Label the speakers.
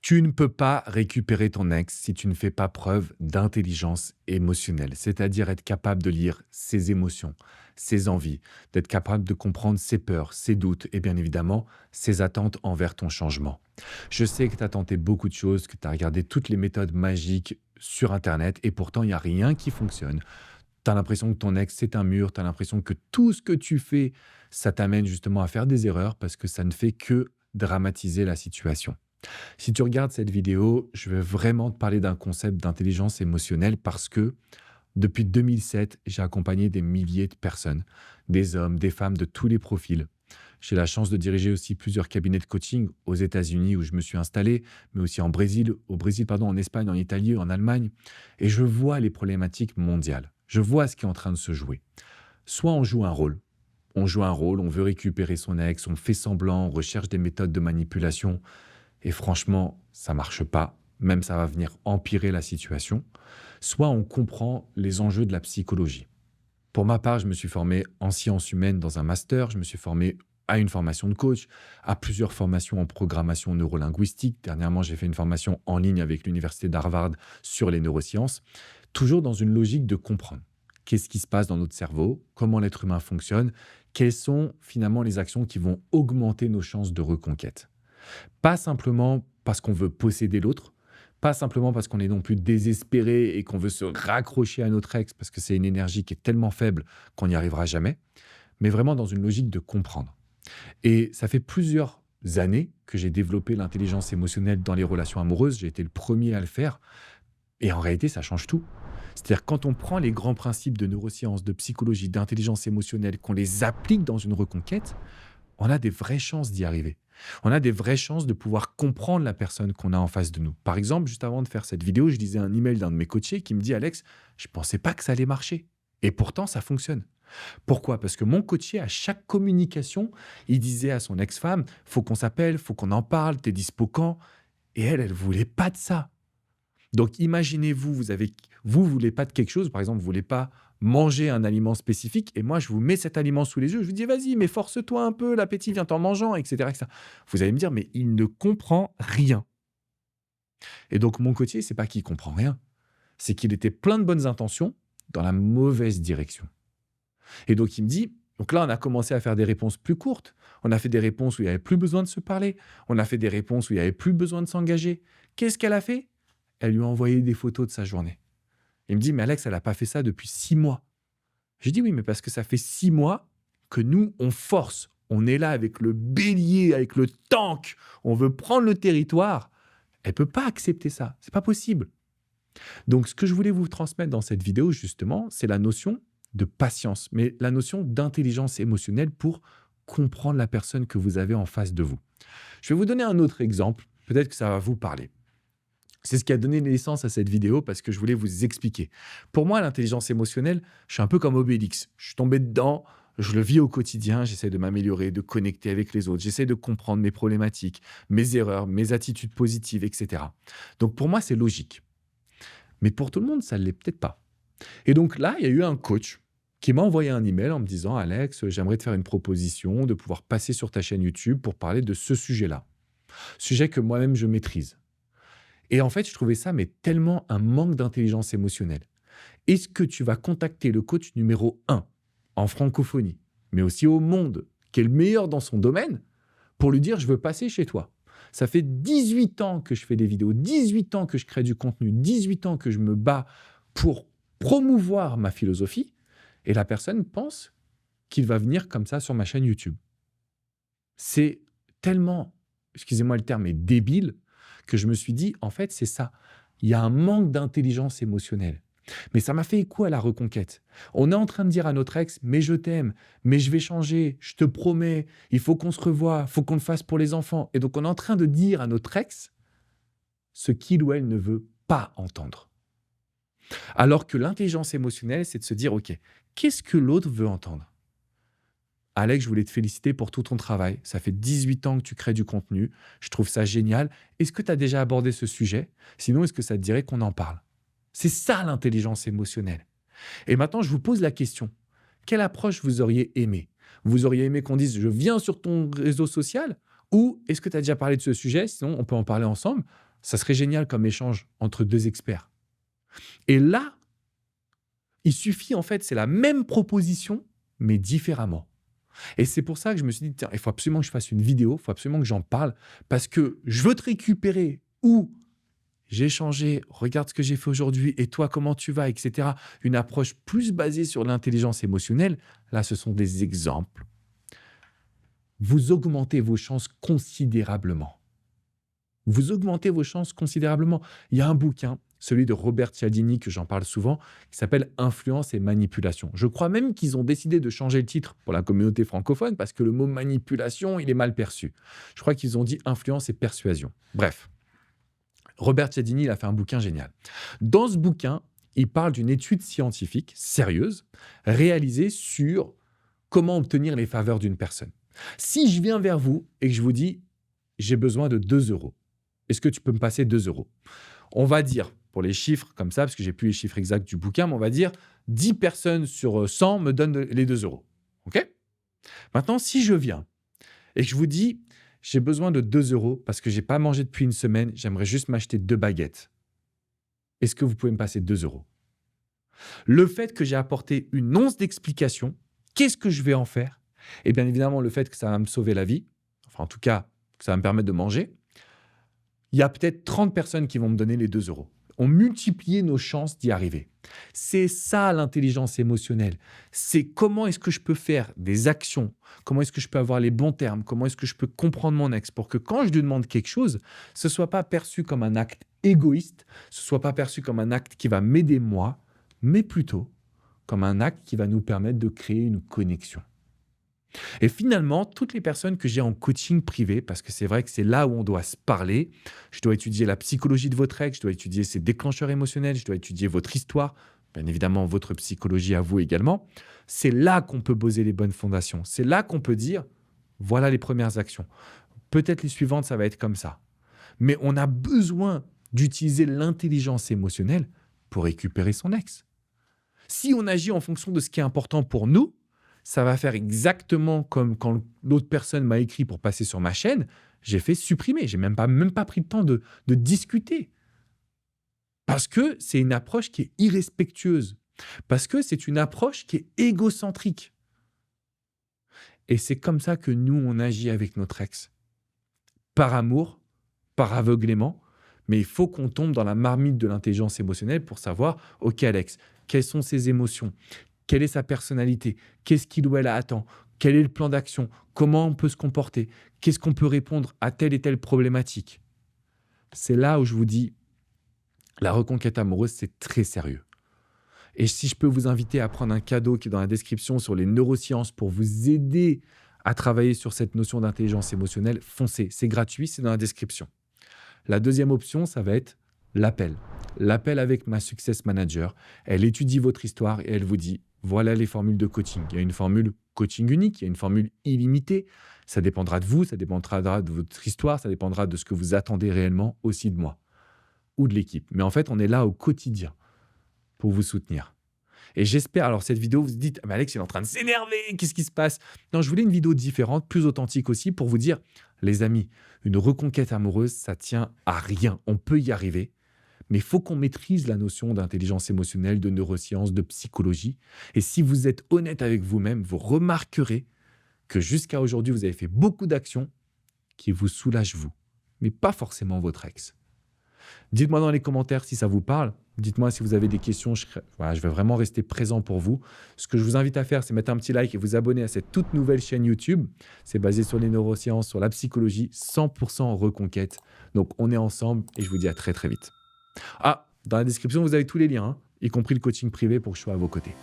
Speaker 1: Tu ne peux pas récupérer ton ex si tu ne fais pas preuve d'intelligence émotionnelle, c'est-à-dire être capable de lire ses émotions, ses envies, d'être capable de comprendre ses peurs, ses doutes et bien évidemment ses attentes envers ton changement. Je sais que tu as tenté beaucoup de choses, que tu as regardé toutes les méthodes magiques sur Internet et pourtant il n'y a rien qui fonctionne. Tu as l'impression que ton ex, c'est un mur, tu as l'impression que tout ce que tu fais, ça t'amène justement à faire des erreurs parce que ça ne fait que dramatiser la situation. Si tu regardes cette vidéo, je vais vraiment te parler d'un concept d'intelligence émotionnelle parce que depuis 2007, j'ai accompagné des milliers de personnes, des hommes, des femmes de tous les profils. J'ai la chance de diriger aussi plusieurs cabinets de coaching aux États-Unis où je me suis installé, mais aussi en Brésil, en Espagne, en Italie, en Allemagne. Et je vois les problématiques mondiales. Je vois ce qui est en train de se jouer. Soit on joue un rôle. On joue un rôle, on veut récupérer son ex, on fait semblant, on recherche des méthodes de manipulation et franchement, ça marche pas, même ça va venir empirer la situation, soit on comprend les enjeux de la psychologie. Pour ma part, je me suis formé en sciences humaines dans un master, je me suis formé à une formation de coach, à plusieurs formations en programmation neurolinguistique. Dernièrement, j'ai fait une formation en ligne avec l'université d'Harvard sur les neurosciences, toujours dans une logique de comprendre. Qu'est-ce qui se passe dans notre cerveau? Comment l'être humain fonctionne? Quelles sont finalement les actions qui vont augmenter nos chances de reconquête? Pas simplement parce qu'on veut posséder l'autre, pas simplement parce qu'on est non plus désespéré et qu'on veut se raccrocher à notre ex parce que c'est une énergie qui est tellement faible qu'on n'y arrivera jamais, mais vraiment dans une logique de comprendre. Et ça fait plusieurs années que j'ai développé l'intelligence émotionnelle dans les relations amoureuses. J'ai été le premier à le faire. Et en réalité, ça change tout. C'est-à-dire quand on prend les grands principes de neurosciences, de psychologie, d'intelligence émotionnelle, qu'on les applique dans une reconquête, on a des vraies chances d'y arriver. On a des vraies chances de pouvoir comprendre la personne qu'on a en face de nous. Par exemple, juste avant de faire cette vidéo, je lisais un email d'un de mes coachés qui me dit: Alex, je ne pensais pas que ça allait marcher. Et pourtant, ça fonctionne. Pourquoi? Parce que mon coaché, à chaque communication, il disait à son ex-femme: faut qu'on s'appelle, faut qu'on en parle, t'es dispo quand? Et elle voulait pas de ça. Donc imaginez-vous, vous voulez pas de quelque chose, par exemple, vous voulez pas manger un aliment spécifique et moi je vous mets cet aliment sous les yeux, je vous dis: «Vas-y, mais force-toi un peu, l'appétit vient en mangeant» et cetera et cetera. Vous allez me dire: «Mais il ne comprend rien» et donc mon côtier, c'est pas qu'il comprend rien, c'est qu'il était plein de bonnes intentions dans la mauvaise direction et donc il me dit donc là, on a commencé à faire des réponses plus courtes. On a fait des réponses où il y avait plus besoin de se parler. On a fait des réponses où il y avait plus besoin de s'engager. Qu'est-ce qu'elle a fait? Elle lui a envoyé des photos de sa journée. Il me dit: «Mais Alex, elle a pas fait ça depuis 6 mois». J'ai dit: «Oui, mais parce que ça fait 6 mois que nous, on force. On est là avec le bélier, avec le tank. On veut prendre le territoire». Elle peut pas accepter ça. C'est pas possible. Donc ce que je voulais vous transmettre dans cette vidéo, justement, c'est la notion de patience, mais la notion d'intelligence émotionnelle pour comprendre la personne que vous avez en face de vous. Je vais vous donner un autre exemple. Peut-être que ça va vous parler. C'est ce qui a donné naissance à cette vidéo parce que je voulais vous expliquer. Pour moi, l'intelligence émotionnelle, je suis un peu comme Obélix. Je suis tombé dedans, je le vis au quotidien, j'essaie de m'améliorer, de connecter avec les autres, j'essaie de comprendre mes problématiques, mes erreurs, mes attitudes positives, etc. Donc pour moi, c'est logique. Mais pour tout le monde, ça ne l'est peut-être pas. Et donc là, il y a eu un coach qui m'a envoyé un email en me disant: Alex, j'aimerais te faire une proposition de pouvoir passer sur ta chaîne YouTube pour parler de ce sujet-là. Sujet que moi-même je maîtrise. Et en fait, je trouvais ça mais tellement un manque d'intelligence émotionnelle. Est-ce que tu vas contacter le coach numéro un en francophonie, mais aussi au monde, qui est le meilleur dans son domaine, pour lui dire: je veux passer chez toi? Ça fait 18 ans que je fais des vidéos, 18 ans que je crée du contenu, 18 ans que je me bats pour promouvoir ma philosophie, et la personne pense qu'il va venir comme ça sur ma chaîne YouTube. C'est tellement, excusez-moi le terme, mais débile, que je me suis dit: «En fait, c'est ça. Il y a un manque d'intelligence émotionnelle». Mais ça m'a fait écho à la reconquête. On est en train de dire à notre ex: «Mais je t'aime, mais je vais changer, je te promets, il faut qu'on se revoie, il faut qu'on le fasse pour les enfants» et donc on est en train de dire à notre ex ce qu'il ou elle ne veut pas entendre. Alors que l'intelligence émotionnelle, c'est de se dire: «OK, qu'est-ce que l'autre veut entendre?» Alex, je voulais te féliciter pour tout ton travail. Ça fait 18 ans que tu crées du contenu. Je trouve ça génial. Est-ce que tu as déjà abordé ce sujet? Sinon, est-ce que ça te dirait qu'on en parle? C'est ça l'intelligence émotionnelle. Et maintenant, je vous pose la question. Quelle approche vous auriez aimé? Vous auriez aimé qu'on dise: je viens sur ton réseau social? Ou est-ce que tu as déjà parlé de ce sujet? Sinon, on peut en parler ensemble. Ça serait génial comme échange entre 2 experts. Et là, il suffit en fait, c'est la même proposition, mais différemment. Et c'est pour ça que je me suis dit: «Tiens, il faut absolument que je fasse une vidéo, il faut absolument que j'en parle parce que je veux te récupérer ou j'ai changé, regarde ce que j'ai fait aujourd'hui et toi comment tu vas?» et cetera. Une approche plus basée sur l'intelligence émotionnelle. Là, ce sont des exemples. Vous augmentez vos chances considérablement. Vous augmentez vos chances considérablement. Il y a un bouquin, celui de Robert Cialdini, que j'en parle souvent, qui s'appelle «Influence et manipulation». Je crois même qu'ils ont décidé de changer le titre pour la communauté francophone parce que le mot manipulation, il est mal perçu. Je crois qu'ils ont dit influence et persuasion. Bref, Robert Cialdini, il a fait un bouquin génial. Dans ce bouquin, il parle d'une étude scientifique sérieuse réalisée sur comment obtenir les faveurs d'une personne. Si je viens vers vous et que je vous dis: «J'ai besoin de 2 euros. Est-ce que tu peux me passer 2 euros?» On va dire, pour les chiffres comme ça, parce que j'ai plus les chiffres exacts du bouquin, mais on va dire 10 personnes sur 100 me donnent les 2 euros. OK? Maintenant, si je viens et que je vous dis: «J'ai besoin de 2 euros parce que j'ai pas mangé depuis une semaine, j'aimerais juste m'acheter 2 baguettes. Est-ce que vous pouvez me passer 2 euros?» Le fait que j'ai apporté une once d'explication, qu'est-ce que je vais en faire? Et bien évidemment, le fait que ça va me sauver la vie, enfin en tout cas, que ça va me permettre de manger, il y a peut-être 30 personnes qui vont me donner les 2 euros. On multipliait nos chances d'y arriver. C'est ça l'intelligence émotionnelle. C'est comment est-ce que je peux faire des actions, comment est-ce que je peux avoir les bons termes, comment est-ce que je peux comprendre mon ex pour que quand je lui demande quelque chose, ce ne soit pas perçu comme un acte égoïste, ce ne soit pas perçu comme un acte qui va m'aider moi, mais plutôt comme un acte qui va nous permettre de créer une connexion. Et finalement, toutes les personnes que j'ai en coaching privé, parce que c'est vrai que c'est là où on doit se parler, je dois étudier la psychologie de votre ex, je dois étudier ses déclencheurs émotionnels, je dois étudier votre histoire, bien évidemment votre psychologie à vous également. C'est là qu'on peut poser les bonnes fondations. C'est là qu'on peut dire, voilà les premières actions. Peut-être les suivantes, ça va être comme ça. Mais on a besoin d'utiliser l'intelligence émotionnelle pour récupérer son ex. Si on agit en fonction de ce qui est important pour nous, ça va faire exactement comme quand l'autre personne m'a écrit pour passer sur ma chaîne, j'ai fait supprimer. J'ai même pas pris le temps de discuter. Parce que c'est une approche qui est irrespectueuse. Parce que c'est une approche qui est égocentrique. Et c'est comme ça que nous, on agit avec notre ex. Par amour, par aveuglément, mais il faut qu'on tombe dans la marmite de l'intelligence émotionnelle pour savoir, OK Alex, quelles sont ses émotions? Quelle est sa personnalité? Qu'est-ce qu'il ou elle attend? Quel est le plan d'action? Comment on peut se comporter? Qu'est-ce qu'on peut répondre à telle et telle problématique? C'est là où je vous dis, la reconquête amoureuse, c'est très sérieux. Et si je peux vous inviter à prendre un cadeau qui est dans la description sur les neurosciences pour vous aider à travailler sur cette notion d'intelligence émotionnelle, foncez. C'est gratuit, c'est dans la description. La deuxième option, ça va être l'appel. L'appel avec ma Success Manager. Elle étudie votre histoire et elle vous dit, voilà les formules de coaching. Il y a une formule coaching unique, il y a une formule illimitée. Ça dépendra de vous, ça dépendra de votre histoire, ça dépendra de ce que vous attendez réellement aussi de moi ou de l'équipe. Mais en fait, on est là au quotidien pour vous soutenir. Et j'espère, alors cette vidéo, vous vous dites, ah, mais Alex, il est en train de s'énerver, qu'est-ce qui se passe? Non, je voulais une vidéo différente, plus authentique aussi, pour vous dire, les amis, une reconquête amoureuse, ça tient à rien. On peut y arriver, mais il faut qu'on maîtrise la notion d'intelligence émotionnelle, de neurosciences, de psychologie. Et si vous êtes honnête avec vous-même, vous remarquerez que jusqu'à aujourd'hui, vous avez fait beaucoup d'actions qui vous soulagent vous, mais pas forcément votre ex. Dites-moi dans les commentaires si ça vous parle. Dites-moi si vous avez des questions. Je vais vraiment rester présent pour vous. Ce que je vous invite à faire, c'est mettre un petit like et vous abonner à cette toute nouvelle chaîne YouTube. C'est basé sur les neurosciences, sur la psychologie, 100% reconquête. Donc, on est ensemble et je vous dis à très, très vite. Ah, dans la description, vous avez tous les liens, y compris le coaching privé pour que je sois à vos côtés.